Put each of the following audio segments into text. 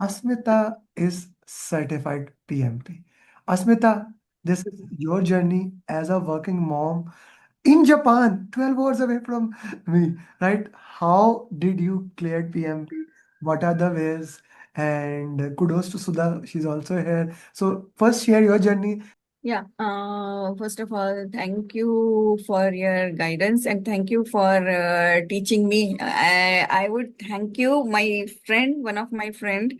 Asmita is certified PMP. Asmita, this is your journey as a working mom in Japan, 12 hours away from me, right? How did you clear PMP? What are the ways? And kudos to Sudha, she's also here. So, first, share your journey. Yeah, first of all, thank you for your guidance and thank you for teaching me. I would thank you, my friend, one of my friend.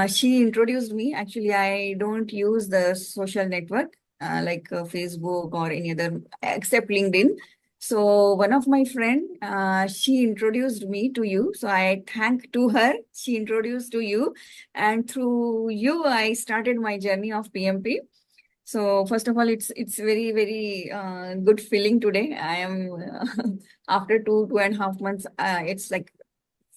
She introduced me. Actually, I don't use the social network like Facebook or any other except LinkedIn. So one of my friend, she introduced me to you. So I thank to her. She introduced to you, and through you, I started my journey of PMP. So first of all, it's very good feeling today. I am after 2.5 months. It's like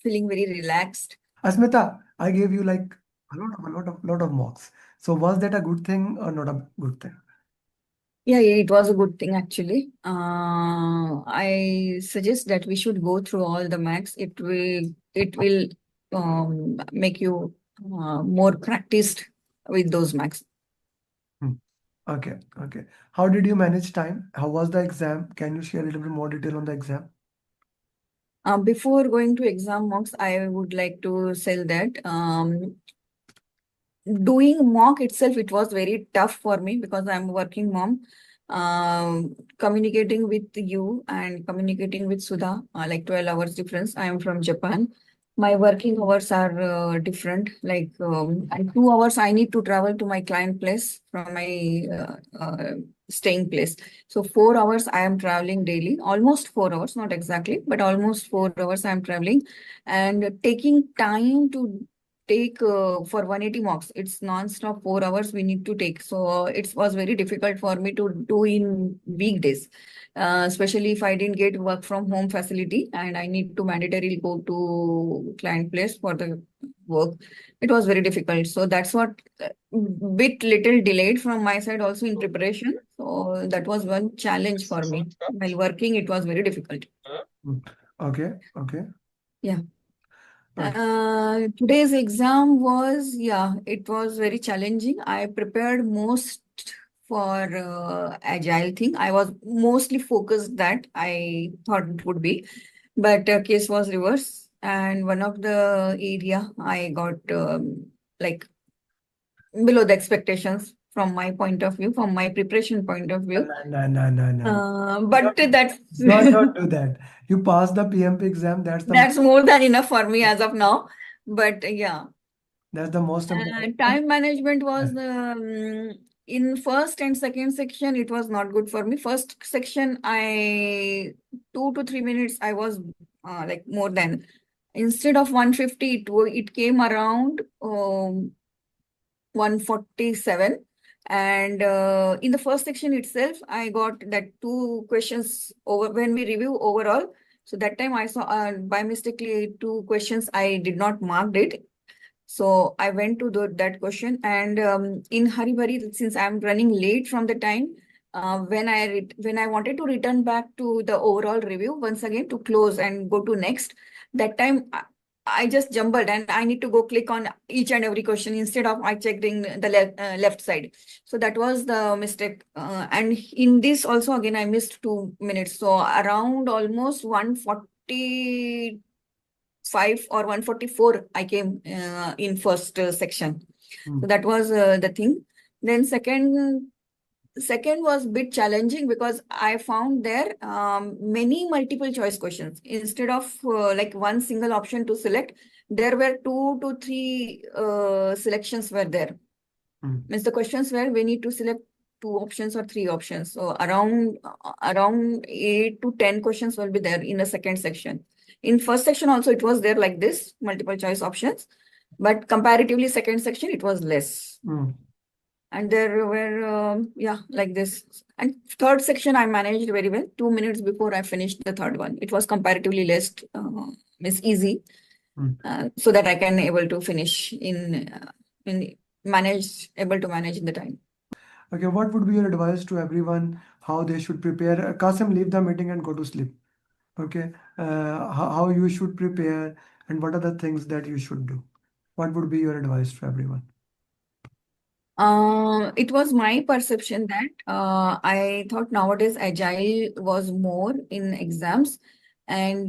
feeling very relaxed. Asmita, I gave you like a lot of mocks. So, was that a good thing or not a good thing? Yeah, yeah, it was a good thing actually. I suggest that we should go through all the max. It will make you more practiced with those max. Hmm. Okay, okay. How did you manage time? How was the exam? Can you share a little bit more detail on the exam? Before going to exam mocks, I would like to say that doing mock itself, it was very tough for me because I'm a working mom. Communicating with you and communicating with Sudha, like 12 hours difference. I am from Japan. My working hours are different. Like and 2 hours I need to travel to my client place from my staying place. So 4 hours I am traveling daily, almost 4 hours, not exactly, but almost 4 hours I am traveling, and taking time to take for 180 marks. It's non-stop 4 hours we need to take. So it was very difficult for me to do in weekdays, especially if I didn't get work from home facility and I need to mandatorily go to client place for the work. It was very difficult. So that's what bit little delayed from my side also in preparation. So that was one challenge for me. While working, it was very difficult. Hmm. Okay, okay, Yeah. okay. Today's exam was, yeah, it was very challenging. I prepared most for agile thing. I was mostly focused that I thought it would be, but case was reverse. And one of the area I got like below the expectations from my point of view, from my preparation point of view. No, no, no, no, no. But Don't, that's don't do that. You passed the PMP exam. that's more than enough for me as of now. But yeah. That's the most important thing. Time management was in first and second section. It was not good for me. First section, I 2 to 3 minutes. I was like more than instead of 150, it came around 147. And in the first section itself, I got that two questions over when we review overall. So that time I saw by mistakenly two questions I did not mark it, so I went to that question, and in hurry bari, since I'm running late from the time, when I wanted to return back to the overall review once again to close and go to next, that time I just jumbled and I need to go click on each and every question instead of I checked in the left side. So that was the mistake. And in this also again I missed 2 minutes. So around almost 140 5 or 144 I came in first section. Hmm. So that was the thing. Then second was bit challenging because I found there many multiple choice questions instead of like one single option to select. There were 2 to 3 selections were there. Hmm. Means the questions were we need to select two options or three options. So around 8 to 10 questions will be there in the second section. In first section also it was there like this multiple choice options, but comparatively second section it was less. Hmm. And there were yeah like this. And third section I managed very well. 2 minutes before I finished the third one, it was comparatively less, is easy, Hmm. so that I can able to finish in manage able to manage in the time. Okay, what would be your advice to everyone how they should prepare? Kasim, leave the meeting and go to sleep. Okay, how you should prepare and what are the things that you should do? What would be your advice to everyone? It was my perception that I thought nowadays agile was more in exams, and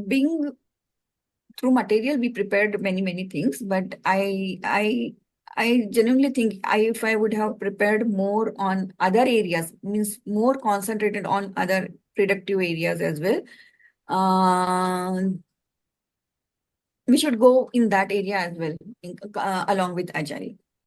being through material we prepared many things, but I genuinely think if I would have prepared more on other areas, means more concentrated on other productive areas as well, we should go in that area as well, along with agile.